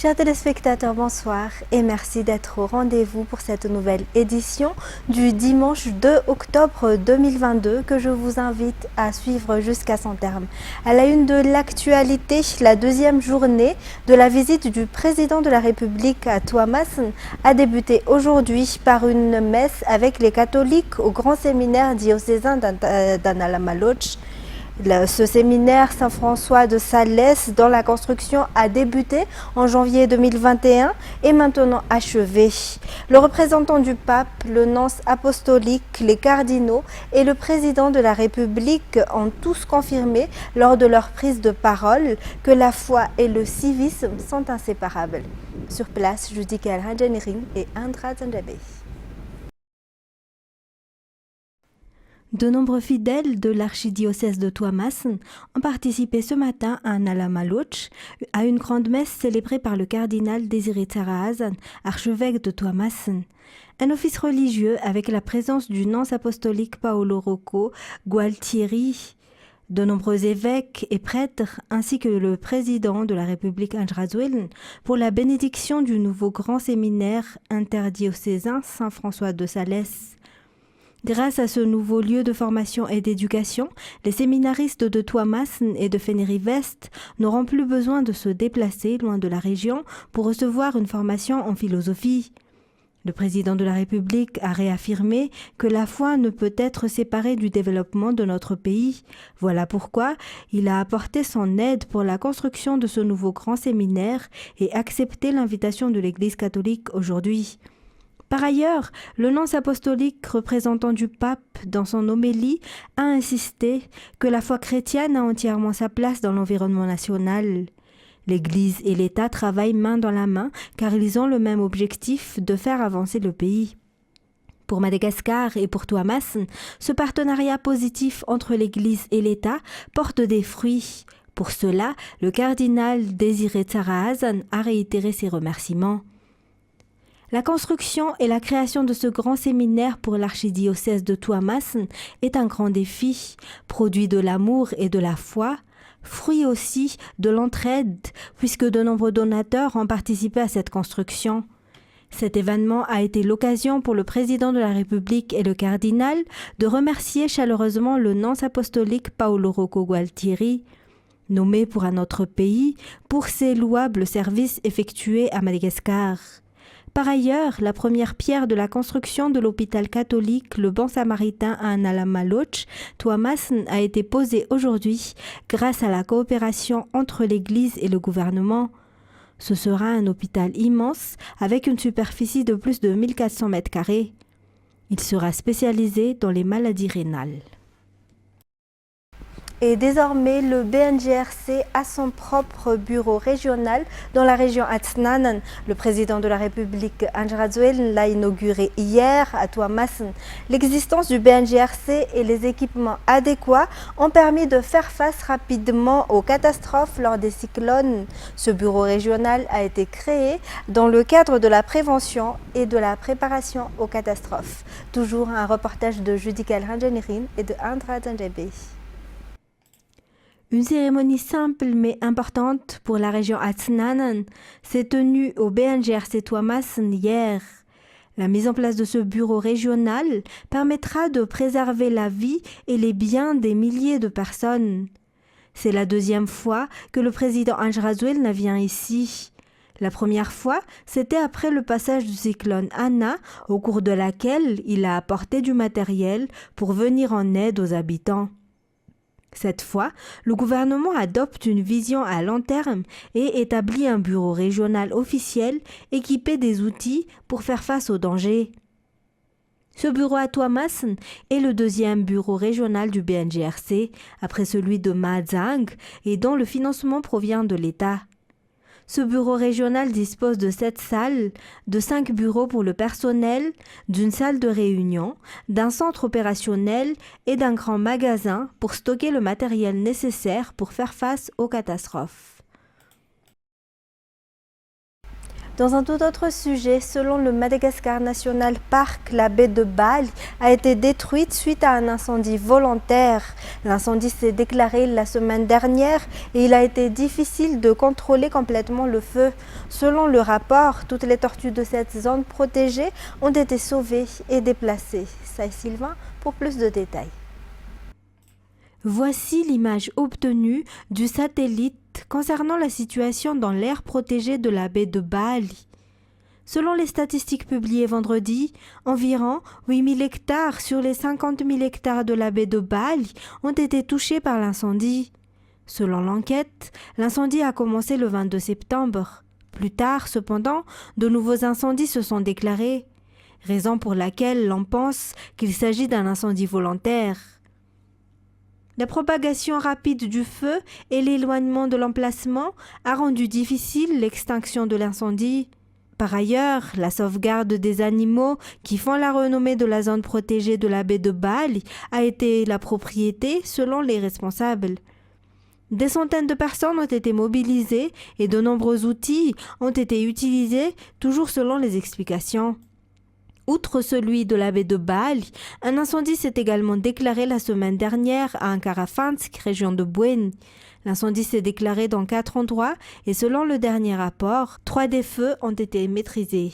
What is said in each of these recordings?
Chers téléspectateurs, bonsoir et merci d'être au rendez-vous pour cette nouvelle édition du dimanche 2 octobre 2022 que je vous invite à suivre jusqu'à son terme. À la une de l'actualité, la deuxième journée de la visite du président de la République à Tuamasin a débuté aujourd'hui par une messe avec les catholiques au grand séminaire diocésain d'Analamalotch. Ce séminaire Saint-François de Sales dont la construction a débuté en janvier 2021 est maintenant achevé. Le représentant du pape, le nonce apostolique, les cardinaux et le président de la République ont tous confirmé lors de leur prise de parole que la foi et le civisme sont inséparables. Sur place, Judika El-Hadjanirin et Andra Zandabe. De nombreux fidèles de l'archidiocèse de Tuamasin ont participé ce matin à Analamalotch, à une grande messe célébrée par le cardinal Désiré Tsarahazan, archevêque de Tuamasin. Un office religieux avec la présence du nonce apostolique Paolo Rocco Gualtieri, de nombreux évêques et prêtres, ainsi que le président de la République Andrazuelen, pour la bénédiction du nouveau grand séminaire interdiocésain Saint-François de Sales. Grâce à ce nouveau lieu de formation et d'éducation, les séminaristes de Tuamasin et de Feneri-Vest n'auront plus besoin de se déplacer loin de la région pour recevoir une formation en philosophie. Le président de la République a réaffirmé que la foi ne peut être séparée du développement de notre pays. Voilà pourquoi il a apporté son aide pour la construction de ce nouveau grand séminaire et accepté l'invitation de l'Église catholique aujourd'hui. Par ailleurs, le nonce apostolique représentant du pape dans son homélie a insisté que la foi chrétienne a entièrement sa place dans l'environnement national. L'Église et l'État travaillent main dans la main car ils ont le même objectif de faire avancer le pays. Pour Madagascar et pour Tuamasin, ce partenariat positif entre l'Église et l'État porte des fruits. Pour cela, le cardinal Désiré Tsarahazan a réitéré ses remerciements. La construction et la création de ce grand séminaire pour l'archidiocèse de Tuamasin est un grand défi, produit de l'amour et de la foi, fruit aussi de l'entraide, puisque de nombreux donateurs ont participé à cette construction. Cet événement a été l'occasion pour le président de la République et le cardinal de remercier chaleureusement le nonce apostolique Paolo Rocco Gualtieri, nommé pour un autre pays, pour ses louables services effectués à Madagascar. Par ailleurs, la première pierre de la construction de l'hôpital catholique Le Bon Samaritain à Analamalotch, Tuamasin, a été posée aujourd'hui grâce à la coopération entre l'Église et le gouvernement. Ce sera un hôpital immense avec une superficie de plus de 1400 mètres carrés. Il sera spécialisé dans les maladies rénales. Et désormais, le BNGRC a son propre bureau régional dans la région Atsnanan. Le président de la République Andrazuelen l'a inauguré hier à Tuamasin. L'existence du BNGRC et les équipements adéquats ont permis de faire face rapidement aux catastrophes lors des cyclones. Ce bureau régional a été créé dans le cadre de la prévention et de la préparation aux catastrophes. Toujours un reportage de Judika El-Hadjanirin et de Andra Zandabe. Une cérémonie simple mais importante pour la région Atsnanan s'est tenue au BNGRC Tuamasin hier. La mise en place de ce bureau régional permettra de préserver la vie et les biens des milliers de personnes. C'est la deuxième fois que le président Andrazuelen vient ici. La première fois, c'était après le passage du cyclone Anna, au cours de laquelle il a apporté du matériel pour venir en aide aux habitants. Cette fois, le gouvernement adopte une vision à long terme et établit un bureau régional officiel équipé des outils pour faire face aux dangers. Ce bureau à Tuamasin est le deuxième bureau régional du BNGRC, après celui de Mahajang, et dont le financement provient de l'État. Ce bureau régional dispose de 7 salles, de 5 bureaux pour le personnel, d'une salle de réunion, d'un centre opérationnel et d'un grand magasin pour stocker le matériel nécessaire pour faire face aux catastrophes. Dans un tout autre sujet, selon le Madagascar National Park, la baie de Bali a été détruite suite à un incendie volontaire. L'incendie s'est déclaré la semaine dernière et il a été difficile de contrôler complètement le feu. Selon le rapport, toutes les tortues de cette zone protégée ont été sauvées et déplacées. Saï Sylvain pour plus de détails. Voici l'image obtenue du satellite concernant la situation dans l'aire protégée de la baie de Bali. Selon les statistiques publiées vendredi, environ 8000 hectares sur les 50 000 hectares de la baie de Bali ont été touchés par l'incendie. Selon l'enquête, l'incendie a commencé le 22 septembre. Plus tard, cependant, de nouveaux incendies se sont déclarés, raison pour laquelle l'on pense qu'il s'agit d'un incendie volontaire. La propagation rapide du feu et l'éloignement de l'emplacement a rendu difficile l'extinction de l'incendie. Par ailleurs, la sauvegarde des animaux qui font la renommée de la zone protégée de la baie de Bali a été la propriété selon les responsables. Des centaines de personnes ont été mobilisées et de nombreux outils ont été utilisés, toujours selon les explications. Outre celui de la baie de Bali, un incendie s'est également déclaré la semaine dernière à Ankarafansk, région de Buen. L'incendie s'est déclaré dans 4 endroits et selon le dernier rapport, 3 des feux ont été maîtrisés.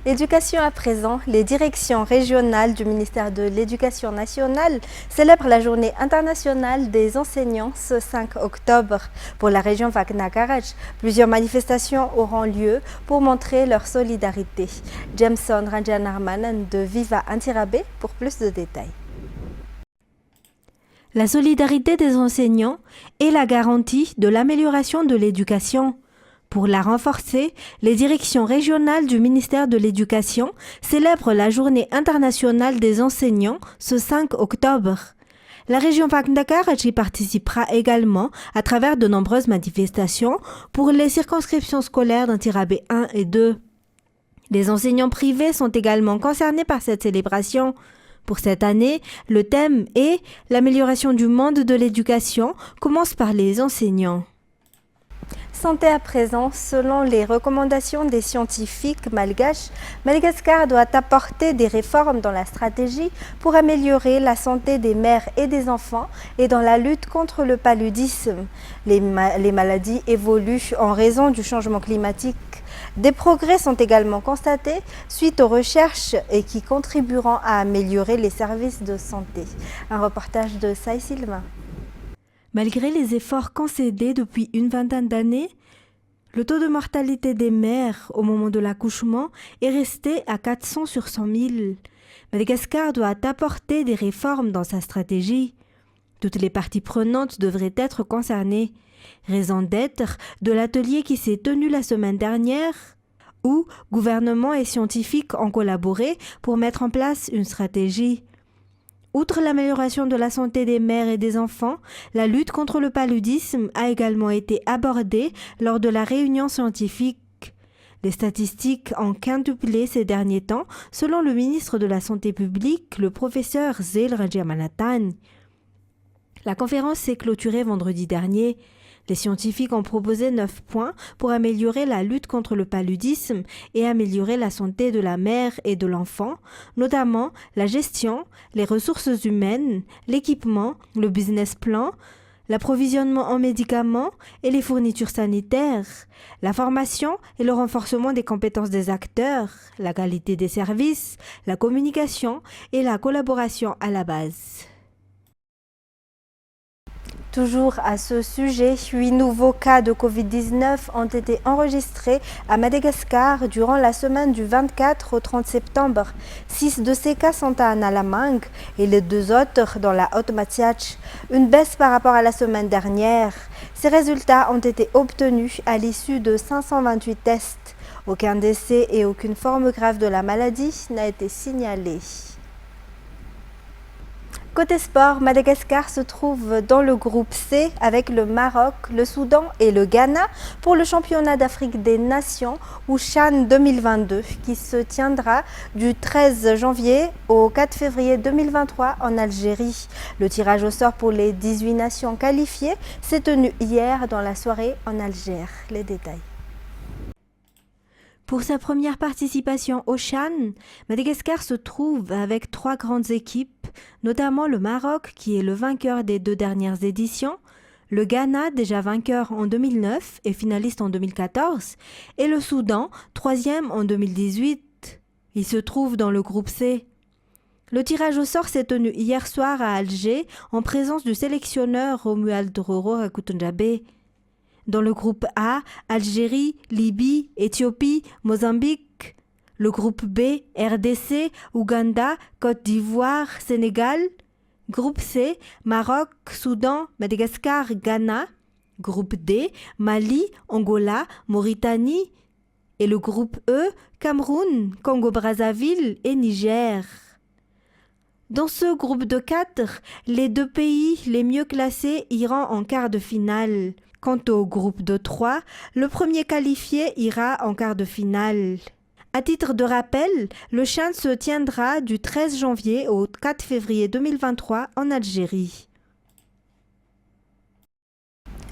Éducation à présent, les directions régionales du ministère de l'Éducation nationale célèbrent la journée internationale des enseignants ce 5 octobre. Pour la région Vakna-Karaj, plusieurs manifestations auront lieu pour montrer leur solidarité. Jameson Ranjanarmanan de Viva Intirabe pour plus de détails. La solidarité des enseignants est la garantie de l'amélioration de l'éducation. Pour la renforcer, les directions régionales du ministère de l'Éducation célèbrent la Journée internationale des enseignants ce 5 octobre. La région Vakna-Karaj y participera également à travers de nombreuses manifestations pour les circonscriptions scolaires d'Intirabe 1 et 2. Les enseignants privés sont également concernés par cette célébration. Pour cette année, le thème est « L'amélioration du monde de l'éducation commence par les enseignants ». Santé à présent, selon les recommandations des scientifiques malgaches, Madagascar doit apporter des réformes dans la stratégie pour améliorer la santé des mères et des enfants et dans la lutte contre le paludisme. Les maladies évoluent en raison du changement climatique. Des progrès sont également constatés suite aux recherches et qui contribueront à améliorer les services de santé. Un reportage de Saï Sylvain. Malgré les efforts concédés depuis une vingtaine d'années, le taux de mortalité des mères au moment de l'accouchement est resté à 400 sur 100 000. Madagascar doit apporter des réformes dans sa stratégie. Toutes les parties prenantes devraient être concernées. Raison d'être de l'atelier qui s'est tenu la semaine dernière, où gouvernement et scientifiques ont collaboré pour mettre en place une stratégie. Outre l'amélioration de la santé des mères et des enfants, la lutte contre le paludisme a également été abordée lors de la réunion scientifique. Les statistiques ont quintuplé ces derniers temps, selon le ministre de la Santé publique, le professeur Zeel Rajamanathan. La conférence s'est clôturée vendredi dernier. Les scientifiques ont proposé 9 points pour améliorer la lutte contre le paludisme et améliorer la santé de la mère et de l'enfant, notamment la gestion, les ressources humaines, l'équipement, le business plan, l'approvisionnement en médicaments et les fournitures sanitaires, la formation et le renforcement des compétences des acteurs, la qualité des services, la communication et la collaboration à la base. Toujours à ce sujet, 8 nouveaux cas de Covid-19 ont été enregistrés à Madagascar durant la semaine du 24 au 30 septembre. 6 de ces cas sont à Analamang et les 2 autres dans la Haute-Matziach, une baisse par rapport à la semaine dernière. Ces résultats ont été obtenus à l'issue de 528 tests. Aucun décès et aucune forme grave de la maladie n'a été signalé. Côté sport, Madagascar se trouve dans le groupe C avec le Maroc, le Soudan et le Ghana pour le championnat d'Afrique des Nations ou CHAN 2022 qui se tiendra du 13 janvier au 4 février 2023 en Algérie. Le tirage au sort pour les 18 nations qualifiées s'est tenu hier dans la soirée en Algérie. Les détails. Pour sa première participation au CHAN, Madagascar se trouve avec 3 grandes équipes, notamment le Maroc qui est le vainqueur des 2 dernières éditions, le Ghana déjà vainqueur en 2009 et finaliste en 2014, et le Soudan 3e en 2018. Il se trouve dans le groupe C. Le tirage au sort s'est tenu hier soir à Alger en présence du sélectionneur Romuald Roro Rakutunjabe. Dans le groupe A, Algérie, Libye, Éthiopie, Mozambique. Le groupe B, RDC, Ouganda, Côte d'Ivoire, Sénégal. Groupe C, Maroc, Soudan, Madagascar, Ghana. Groupe D, Mali, Angola, Mauritanie. Et le groupe E, Cameroun, Congo-Brazzaville et Niger. Dans ce groupe de 4, les 2 pays les mieux classés iront en quart de finale. Quant au groupe de 3, le premier qualifié ira en quart de finale. À titre de rappel, le CHAN se tiendra du 13 janvier au 4 février 2023 en Algérie.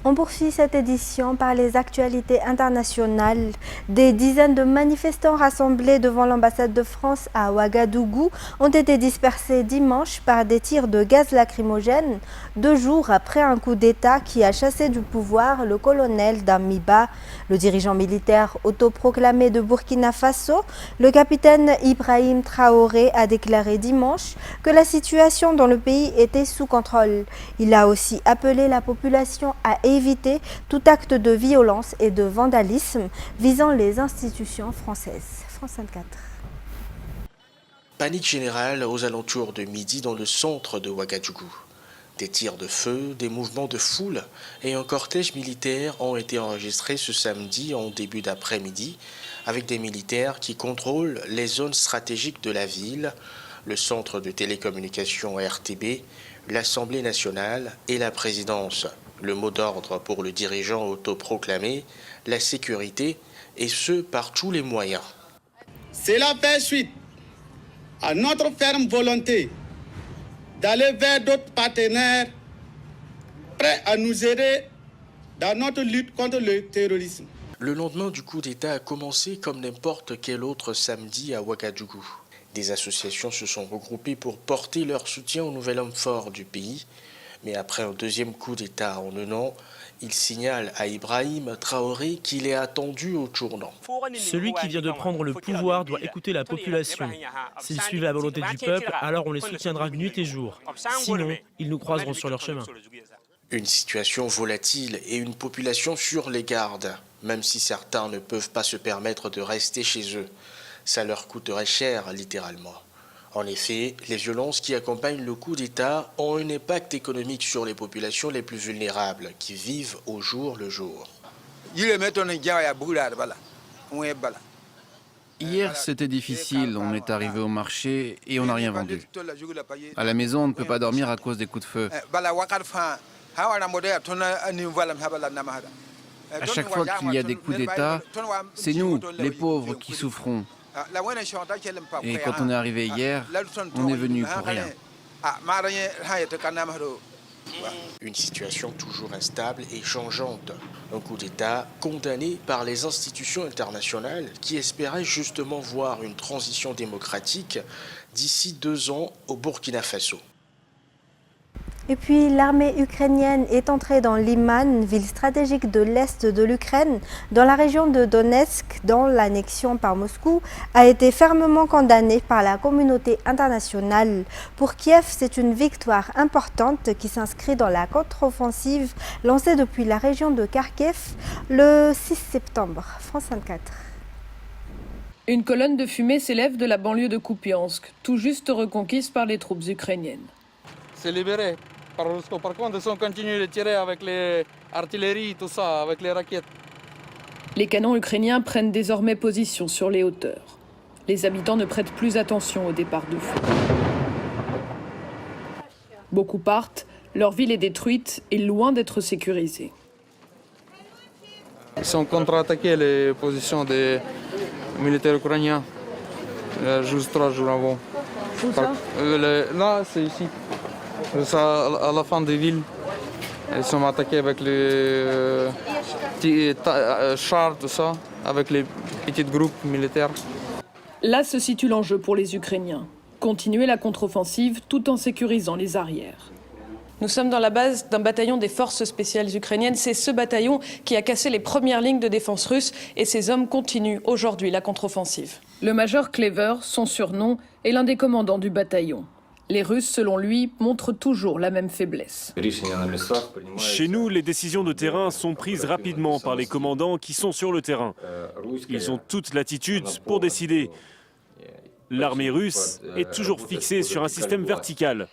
On poursuit cette édition par les actualités internationales. Des dizaines de manifestants rassemblés devant l'ambassade de France à Ouagadougou ont été dispersés dimanche par des tirs de gaz lacrymogène, 2 jours après un coup d'État qui a chassé du pouvoir le colonel Damiba. Le dirigeant militaire autoproclamé de Burkina Faso, le capitaine Ibrahim Traoré, a déclaré dimanche que la situation dans le pays était sous contrôle. Il a aussi appelé la population à éviter tout acte de violence et de vandalisme visant les institutions françaises. France 24. Panique générale aux alentours de midi dans le centre de Ouagadougou. Des tirs de feu, des mouvements de foule et un cortège militaire ont été enregistrés ce samedi en début d'après-midi avec des militaires qui contrôlent les zones stratégiques de la ville, le centre de télécommunications RTB, l'Assemblée nationale et la présidence. Le mot d'ordre pour le dirigeant autoproclamé, la sécurité, et ce par tous les moyens. Cela fait suite à notre ferme volonté d'aller vers d'autres partenaires prêts à nous aider dans notre lutte contre le terrorisme. Le lendemain du coup d'État a commencé comme n'importe quel autre samedi à Ouagadougou. Des associations se sont regroupées pour porter leur soutien au nouvel homme fort du pays. Mais après un deuxième coup d'État en un an, il signale à Ibrahim Traoré qu'il est attendu au tournant. Celui qui vient de prendre le pouvoir doit écouter la population. S'ils suivent la volonté du peuple, alors on les soutiendra nuit et jour. Sinon, ils nous croiseront sur leur chemin. Une situation volatile et une population sur les gardes, même si certains ne peuvent pas se permettre de rester chez eux. Ça leur coûterait cher, littéralement. En effet, les violences qui accompagnent le coup d'État ont un impact économique sur les populations les plus vulnérables qui vivent au jour le jour. Hier, c'était difficile. On est arrivé au marché et on n'a rien vendu. À la maison, on ne peut pas dormir à cause des coups de feu. À chaque fois qu'il y a des coups d'État, c'est nous, les pauvres, qui souffrons. Et quand on est arrivé hier, on est venu pour rien. Une situation toujours instable et changeante. Un coup d'État condamné par les institutions internationales qui espéraient justement voir une transition démocratique d'ici 2 ans au Burkina Faso. Et puis, l'armée ukrainienne est entrée dans Liman, ville stratégique de l'Est de l'Ukraine, dans la région de Donetsk, dont l'annexion par Moscou a été fermement condamnée par la communauté internationale. Pour Kiev, c'est une victoire importante qui s'inscrit dans la contre-offensive lancée depuis la région de Kharkiv le 6 septembre. France 24. Une colonne de fumée s'élève de la banlieue de Kupiansk, tout juste reconquise par les troupes ukrainiennes. C'est libéré. Par contre, ils ont continué de tirer avec les artilleries, tout ça, avec les raquettes. Les canons ukrainiens prennent désormais position sur les hauteurs. Les habitants ne prêtent plus attention au départ de feu. Beaucoup partent, leur ville est détruite et loin d'être sécurisée. Ils ont contre-attaqué les positions des militaires ukrainiens juste 3 jours avant. Où ça? Là, c'est ici. C'est à la fin des villes. Ils sont attaqués avec les petits chars, tout ça, avec les petits groupes militaires. Là se situe l'enjeu pour les Ukrainiens. Continuer la contre-offensive tout en sécurisant les arrières. Nous sommes dans la base d'un bataillon des forces spéciales ukrainiennes. C'est ce bataillon qui a cassé les premières lignes de défense russes et ces hommes continuent aujourd'hui la contre-offensive. Le major Klever, son surnom, est l'un des commandants du bataillon. Les Russes, selon lui, montrent toujours la même faiblesse. Chez nous, les décisions de terrain sont prises rapidement par les commandants qui sont sur le terrain. Ils ont toute l'attitude pour décider. L'armée russe est toujours fixée sur un système vertical.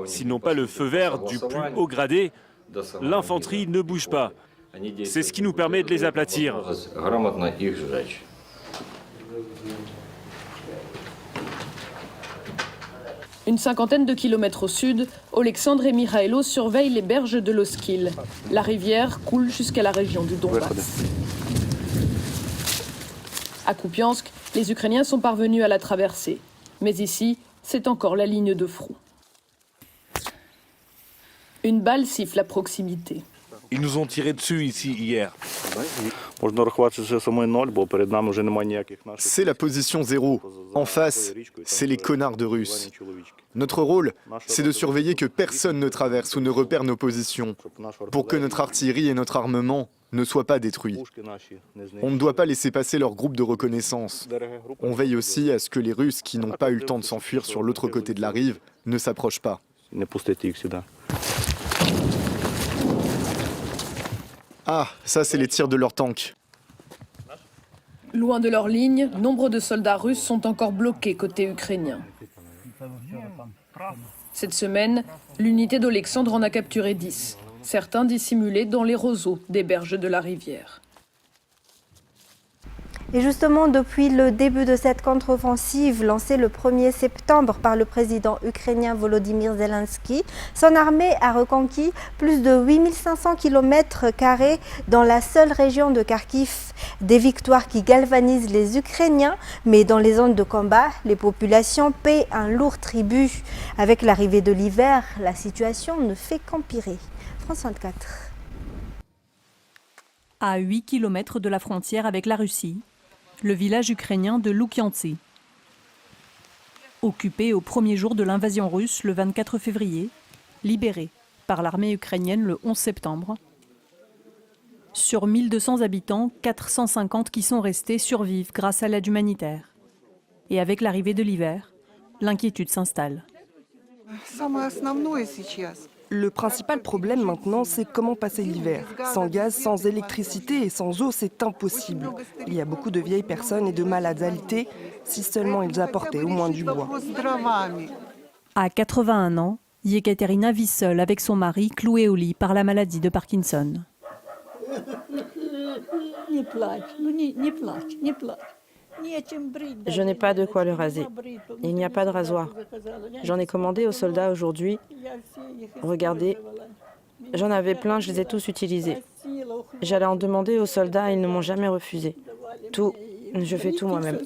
S'ils n'ont pas le feu vert du plus haut gradé, l'infanterie ne bouge pas. C'est ce qui nous permet de les aplatir. Une cinquantaine de kilomètres au sud, Oleksandr et Mikhailo surveillent les berges de l'Oskil. La rivière coule jusqu'à la région du Donbass. À Kupiansk, les Ukrainiens sont parvenus à la traverser. Mais ici, c'est encore la ligne de front. Une balle siffle à proximité. Ils nous ont tiré dessus ici hier. C'est la position 0. En face, c'est les connards de Russes. Notre rôle, c'est de surveiller que personne ne traverse ou ne repère nos positions, pour que notre artillerie et notre armement ne soient pas détruits. On ne doit pas laisser passer leur groupe de reconnaissance. On veille aussi à ce que les Russes qui n'ont pas eu le temps de s'enfuir sur l'autre côté de la rive ne s'approchent pas. Ah, ça c'est les tirs de leurs tanks. Loin de leur ligne, nombre de soldats russes sont encore bloqués côté ukrainien. Cette semaine, l'unité d'Olexandre en a capturé 10, certains dissimulés dans les roseaux des berges de la rivière. Et justement, depuis le début de cette contre-offensive lancée le 1er septembre par le président ukrainien Volodymyr Zelensky, son armée a reconquis plus de 8500 km² dans la seule région de Kharkiv. Des victoires qui galvanisent les Ukrainiens, mais dans les zones de combat, les populations paient un lourd tribut. Avec l'arrivée de l'hiver, la situation ne fait qu'empirer. France 24. À 8 km de la frontière avec la Russie, le village ukrainien de Loukiantsy. Occupé au premier jour de l'invasion russe le 24 février, libéré par l'armée ukrainienne le 11 septembre. Sur 1200 habitants, 450 qui sont restés survivent grâce à l'aide humanitaire. Et avec l'arrivée de l'hiver, l'inquiétude s'installe. Le principal problème maintenant, c'est comment passer l'hiver. Sans gaz, sans électricité et sans eau, c'est impossible. Il y a beaucoup de vieilles personnes et de malades alités, si seulement ils apportaient au moins du bois. À 81 ans, Yekaterina vit seule avec son mari cloué au lit par la maladie de Parkinson. Je n'ai pas de quoi le raser. Il n'y a pas de rasoir. J'en ai commandé aux soldats aujourd'hui. Regardez, j'en avais plein, je les ai tous utilisés. J'allais en demander aux soldats et ils ne m'ont jamais refusé. Tout, je fais tout moi-même.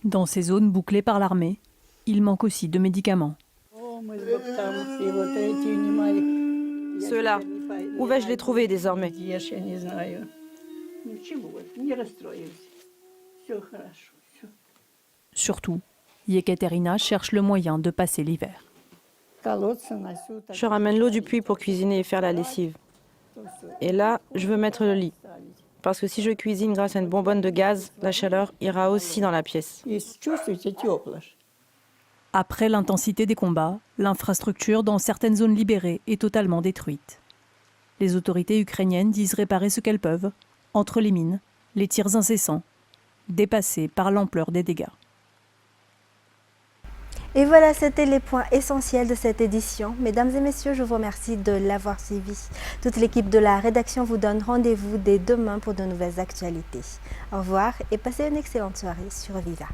Dans ces zones bouclées par l'armée, il manque aussi de médicaments. Ceux-là, où vais-je les trouver désormais ? Surtout, Yekaterina cherche le moyen de passer l'hiver. Je ramène l'eau du puits pour cuisiner et faire la lessive. Et là, je veux mettre le lit. Parce que si je cuisine grâce à une bonbonne de gaz, la chaleur ira aussi dans la pièce. Après l'intensité des combats, l'infrastructure dans certaines zones libérées est totalement détruite. Les autorités ukrainiennes disent réparer ce qu'elles peuvent, entre les mines, les tirs incessants, dépassés par l'ampleur des dégâts. Et voilà, c'était les points essentiels de cette édition. Mesdames et messieurs, je vous remercie de l'avoir suivi. Toute l'équipe de la rédaction vous donne rendez-vous dès demain pour de nouvelles actualités. Au revoir et passez une excellente soirée sur Viva.